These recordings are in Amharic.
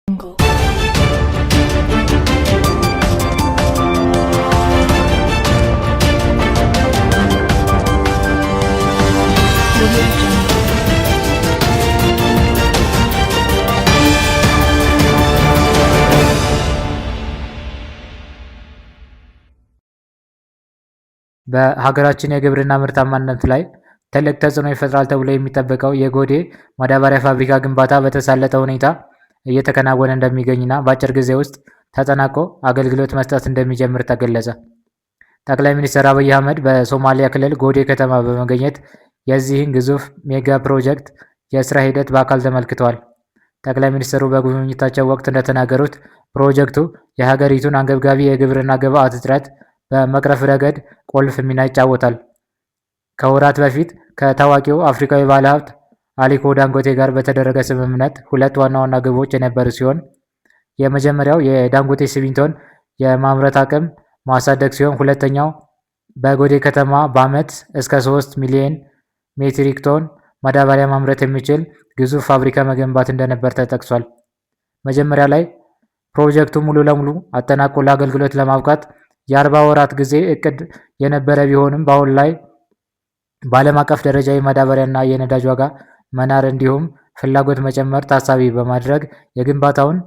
jungle. Audio Jungle. በሀገራችን የግብርና ምርታማነት ላይ ትልቅ ተጽዕኖ ይፈጥራል ተብሎ የሚጠበቀው የጎዴ ማዳበሪያ ፋብሪካ ግንባታ በተሳለጠ ሁኔታ እየተከናወነ እንደሚገኝና በአጭር ጊዜ ውስጥ ተጠናቆ አገልግሎት መስጠት እንደሚጀምር ተገለጸ። ጠቅላይ ሚኒስትር አብይ አህመድ በሶማሊያ ክልል ጎዴ ከተማ በመገኘት የዚህን ግዙፍ ሜጋ ፕሮጀክት የስራ ሂደት በአካል ተመልክተዋል። ጠቅላይ ሚኒስትሩ በጉብኝታቸው ወቅት እንደተናገሩት ፕሮጀክቱ የሀገሪቱን አንገብጋቢ የግብርና ግብዓት እጥረት በመቅረፍ ረገድ ቁልፍ ሚና ይጫወታል። ከወራት በፊት ከታዋቂው አፍሪካዊ ባለሀብት አሊኮ ዳንጎቴ ጋር በተደረገ ስምምነት ሁለት ዋና ዋና ግቦች የነበሩ ሲሆን የመጀመሪያው የዳንጎቴ ሲሚንቶን የማምረት አቅም ማሳደግ ሲሆን ሁለተኛው በጎዴ ከተማ በዓመት እስከ 3 ሚሊዮን ሜትሪክ ቶን ማዳበሪያ ማምረት የሚችል ግዙፍ ፋብሪካ መገንባት እንደነበር ተጠቅሷል። መጀመሪያ ላይ ፕሮጀክቱ ሙሉ ለሙሉ አጠናቆ ለአገልግሎት ለማብቃት የ40 ወራት ጊዜ እቅድ የነበረ ቢሆንም በአሁን ላይ በዓለም አቀፍ ደረጃ የማዳበሪያና የነዳጅ ዋጋ መናር እንዲሁም ፍላጎት መጨመር ታሳቢ በማድረግ የግንባታውን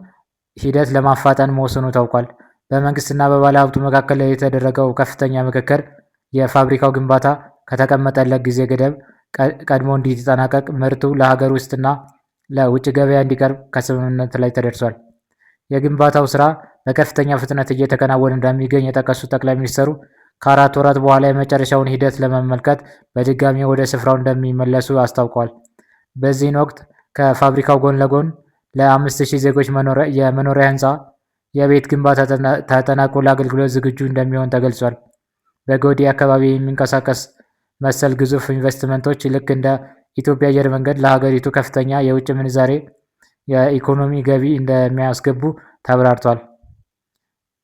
ሂደት ለማፋጠን መወሰኑ ታውቋል። በመንግስትና በባለሀብቱ መካከል የተደረገው ከፍተኛ ምክክር የፋብሪካው ግንባታ ከተቀመጠለት ጊዜ ገደብ ቀድሞ እንዲጠናቀቅ ምርቱ ለሀገር ውስጥና ለውጭ ገበያ እንዲቀርብ ከስምምነት ላይ ተደርሷል። የግንባታው ስራ በከፍተኛ ፍጥነት እየተከናወነ እንደሚገኝ የጠቀሱት ጠቅላይ ሚኒስትሩ ከ4 ወራት በኋላ የመጨረሻውን ሂደት ለመመልከት በድጋሚ ወደ ስፍራው እንደሚመለሱ አስታውቀዋል። በዚህን ወቅት ከፋብሪካው ጎን ለጎን ለ5000 ዜጎች የመኖሪያ ህንፃ የቤት ግንባታ ተጠናቆ ለአገልግሎት ዝግጁ እንደሚሆን ተገልጿል። በጎዴ አካባቢ የሚንቀሳቀስ መሰል ግዙፍ ኢንቨስትመንቶች ልክ እንደ ኢትዮጵያ አየር መንገድ ለሀገሪቱ ከፍተኛ የውጭ ምንዛሬ የኢኮኖሚ ገቢ እንደሚያስገቡ ተብራርቷል።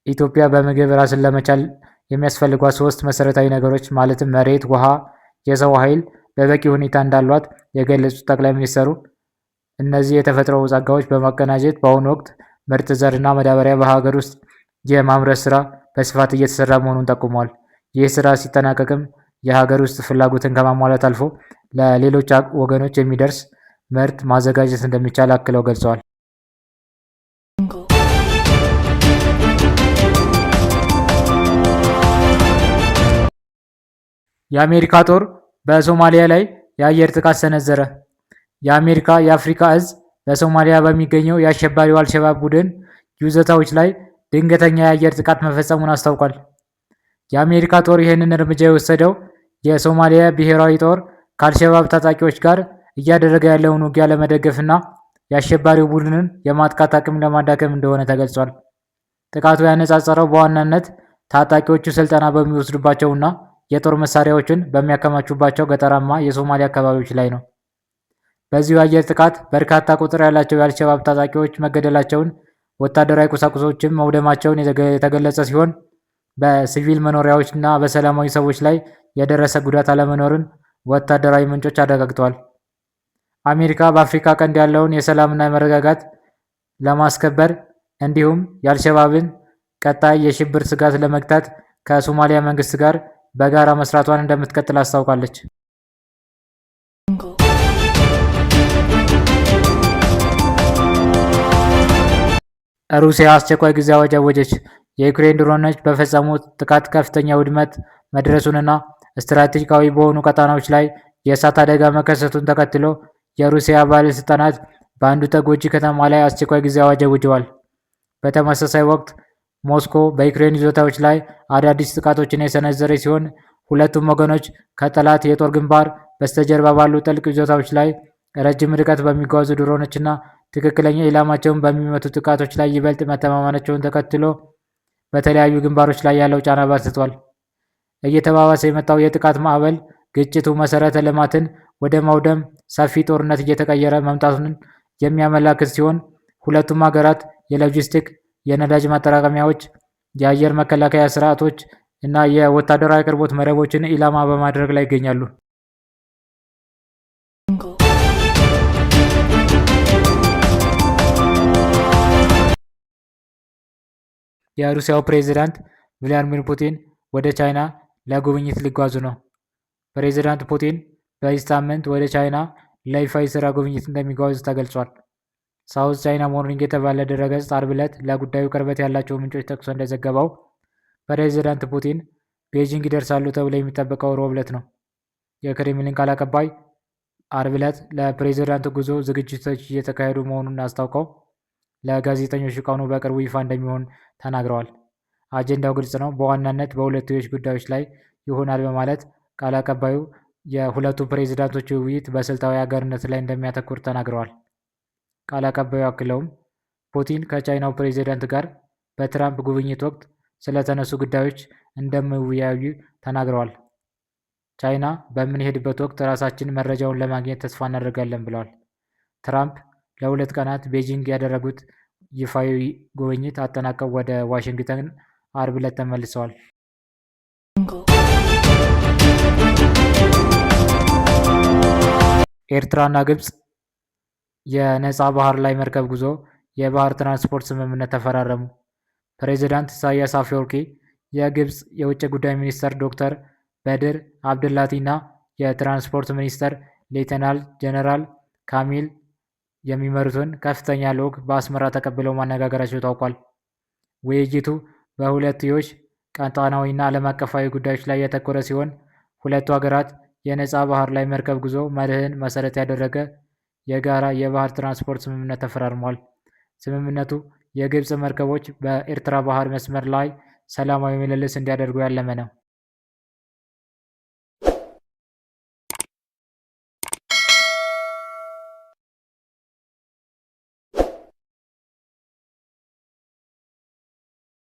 ኢትዮጵያ በምግብ ራስን ለመቻል የሚያስፈልጓት 3 መሰረታዊ ነገሮች ማለትም መሬት፣ ውሃ፣ የሰው ኃይል በበቂ ሁኔታ እንዳሏት የገለጹት ጠቅላይ ሚኒስትሩ እነዚህ የተፈጥሮ ጸጋዎች በማቀናጀት በአሁኑ ወቅት ምርጥ ዘርና ማዳበሪያ በሀገር ውስጥ የማምረት ስራ በስፋት እየተሰራ መሆኑን ጠቁመዋል። ይህ ስራ ሲጠናቀቅም የሀገር ውስጥ ፍላጎትን ከማሟላት አልፎ ለሌሎች ወገኖች የሚደርስ ምርት ማዘጋጀት እንደሚቻል አክለው ገልጸዋል። የአሜሪካ ጦር በሶማሊያ ላይ የአየር ጥቃት ሰነዘረ። የአሜሪካ የአፍሪካ እዝ በሶማሊያ በሚገኘው የአሸባሪው አልሸባብ ቡድን ይዞታዎች ላይ ድንገተኛ የአየር ጥቃት መፈጸሙን አስታውቋል። የአሜሪካ ጦር ይህንን እርምጃ የወሰደው የሶማሊያ ብሔራዊ ጦር ከአልሸባብ ታጣቂዎች ጋር እያደረገ ያለውን ውጊያ ለመደገፍና የአሸባሪው ቡድንን የማጥቃት አቅም ለማዳከም እንደሆነ ተገልጿል። ጥቃቱ ያነጻጸረው በዋናነት ታጣቂዎቹ ስልጠና በሚወስዱባቸውና የጦር መሳሪያዎችን በሚያከማቹባቸው ገጠራማ የሶማሊያ አካባቢዎች ላይ ነው። በዚሁ የአየር ጥቃት በርካታ ቁጥር ያላቸው የአልሸባብ ታጣቂዎች መገደላቸውን፣ ወታደራዊ ቁሳቁሶችም መውደማቸውን የተገለጸ ሲሆን በሲቪል መኖሪያዎችና በሰላማዊ ሰዎች ላይ የደረሰ ጉዳት አለመኖርን ወታደራዊ ምንጮች አረጋግጠዋል። አሜሪካ በአፍሪካ ቀንድ ያለውን የሰላምና የመረጋጋት ለማስከበር እንዲሁም የአልሸባብን ቀጣይ የሽብር ስጋት ለመግታት ከሶማሊያ መንግስት ጋር በጋራ መስራቷን እንደምትቀጥል አስታውቃለች። ሩሲያ አስቸኳይ ጊዜ አዋጅ አወጀች። የዩክሬን ድሮኖች በፈጸሙት ጥቃት ከፍተኛ ውድመት መድረሱንና ስትራቴጂካዊ በሆኑ ቀጣናዎች ላይ የእሳት አደጋ መከሰቱን ተከትሎ የሩሲያ ባለስልጣናት በአንዱ ተጎጂ ከተማ ላይ አስቸኳይ ጊዜ አዋጅ አውጀዋል። በተመሳሳይ ወቅት ሞስኮ በዩክሬን ይዞታዎች ላይ አዳዲስ ጥቃቶችን የሰነዘረች ሲሆን ሁለቱም ወገኖች ከጠላት የጦር ግንባር በስተጀርባ ባሉ ጥልቅ ይዞታዎች ላይ ረጅም ርቀት በሚጓዙ ድሮኖችና ትክክለኛ ኢላማቸውን በሚመቱ ጥቃቶች ላይ ይበልጥ መተማመናቸውን ተከትሎ በተለያዩ ግንባሮች ላይ ያለው ጫና በርትቷል። እየተባባሰ የመጣው የጥቃት ማዕበል ግጭቱ መሰረተ ልማትን ወደ ማውደም ሰፊ ጦርነት እየተቀየረ መምጣቱን የሚያመላክት ሲሆን ሁለቱም ሀገራት የሎጂስቲክ፣ የነዳጅ ማጠራቀሚያዎች፣ የአየር መከላከያ ስርዓቶች እና የወታደራዊ አቅርቦት መረቦችን ኢላማ በማድረግ ላይ ይገኛሉ። የሩሲያው ፕሬዝዳንት ቭላዲሚር ፑቲን ወደ ቻይና ለጉብኝት ሊጓዙ ነው። ፕሬዝዳንት ፑቲን በዚህ ሳምንት ወደ ቻይና ለይፋ የሥራ ጉብኝት እንደሚጓዙ ተገልጿል። ሳውዝ ቻይና ሞርኒንግ የተባለ ድረገጽ ዓርብ ዕለት ለጉዳዩ ቅርበት ያላቸው ምንጮች ጠቅሶ እንደዘገበው ፕሬዝዳንት ፑቲን ቤጂንግ ይደርሳሉ ተብሎ የሚጠበቀው ሮብ ዕለት ነው። የክሬምሊን ቃል አቀባይ ዓርብ ዕለት ለፕሬዝዳንቱ ጉዞ ዝግጅቶች እየተካሄዱ መሆኑን አስታውቀው ለጋዜጠኞች ቀኑ በቅርቡ ይፋ እንደሚሆን ተናግረዋል። አጀንዳው ግልጽ ነው፣ በዋናነት በሁለትዮሽ ጉዳዮች ላይ ይሆናል በማለት ቃል አቀባዩ የሁለቱ ፕሬዝዳንቶች ውይይት በስልታዊ አጋርነት ላይ እንደሚያተኩር ተናግረዋል። ቃል አቀባዩ አክለውም ፑቲን ከቻይናው ፕሬዝዳንት ጋር በትራምፕ ጉብኝት ወቅት ስለተነሱ ጉዳዮች እንደሚወያዩ ተናግረዋል። ቻይና በምንሄድበት ወቅት ራሳችን መረጃውን ለማግኘት ተስፋ እናደርጋለን ብለዋል። ትራምፕ ለ2 ቀናት ቤጂንግ ያደረጉት ይፋዊ ጉብኝት አጠናቀው ወደ ዋሽንግተን ዓርብ ዕለት ተመልሰዋል። ኤርትራና ግብፅ የነፃ ባህር ላይ መርከብ ጉዞ የባህር ትራንስፖርት ስምምነት ተፈራረሙ። ፕሬዝዳንት ኢሳያስ አፈወርቂ የግብፅ የውጭ ጉዳይ ሚኒስትር ዶክተር በድር አብድላቲ እና የትራንስፖርት ሚኒስትር ሌተናል ጀነራል ካሚል የሚመሩትን ከፍተኛ ልዑክ በአስመራ ተቀብለው ማነጋገራቸው ታውቋል። ውይይቱ በሁለትዮሽ ቀጣናዊና ዓለም አቀፋዊ ጉዳዮች ላይ ያተኮረ ሲሆን ሁለቱ ሀገራት የነፃ ባህር ላይ መርከብ ጉዞ መርህን መሰረት ያደረገ የጋራ የባህር ትራንስፖርት ስምምነት ተፈራርሟል። ስምምነቱ የግብፅ መርከቦች በኤርትራ ባህር መስመር ላይ ሰላማዊ ምልልስ እንዲያደርጉ ያለመ ነው።